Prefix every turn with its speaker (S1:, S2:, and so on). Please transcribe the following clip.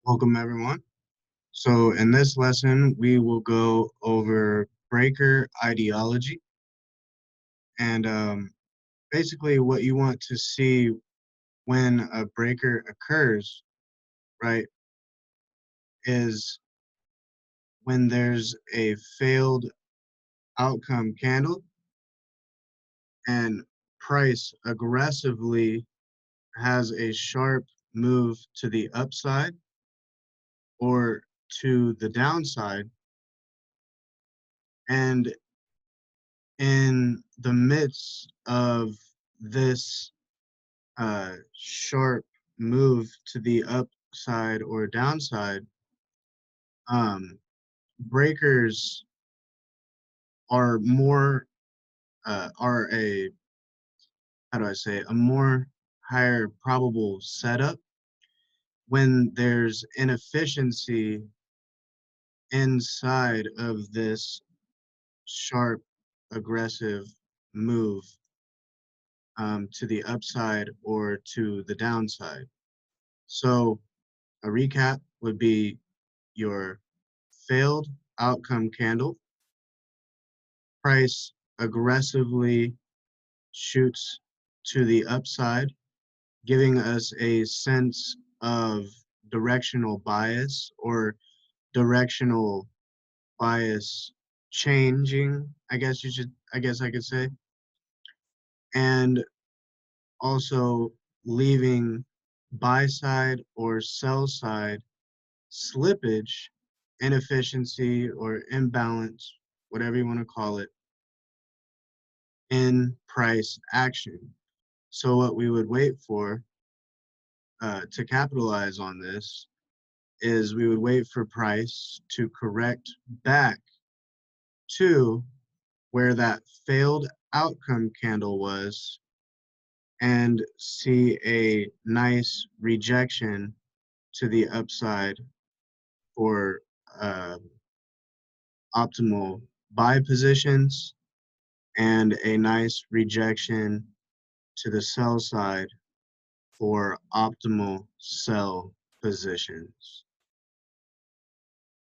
S1: Welcome everyone. So in this lesson, we will go over breaker ideology and basically what you want to see when a breaker occurs, right, is when there's a failed outcome candle and price aggressively has a sharp move to the upside or to the downside. And in the midst of this sharp move to the upside or downside, um, breakers are more are a how do I say a more higher probable setup when there's inefficiency inside of this sharp aggressive move to the upside or to the downside. So a recap would be your failed outcome candle, price aggressively shoots to the upside, giving us a sense of directional bias or directional bias changing, I guess I could say, and also leaving buy side or sell side slippage, inefficiency, or imbalance, whatever you want to call it, in price action. So what we would wait for to capitalize on this is we would wait for price to correct back to where that failed outcome candle was and see a nice rejection to the upside for uh, optimal buy positions and a nice rejection to the sell side for optimal sell positions.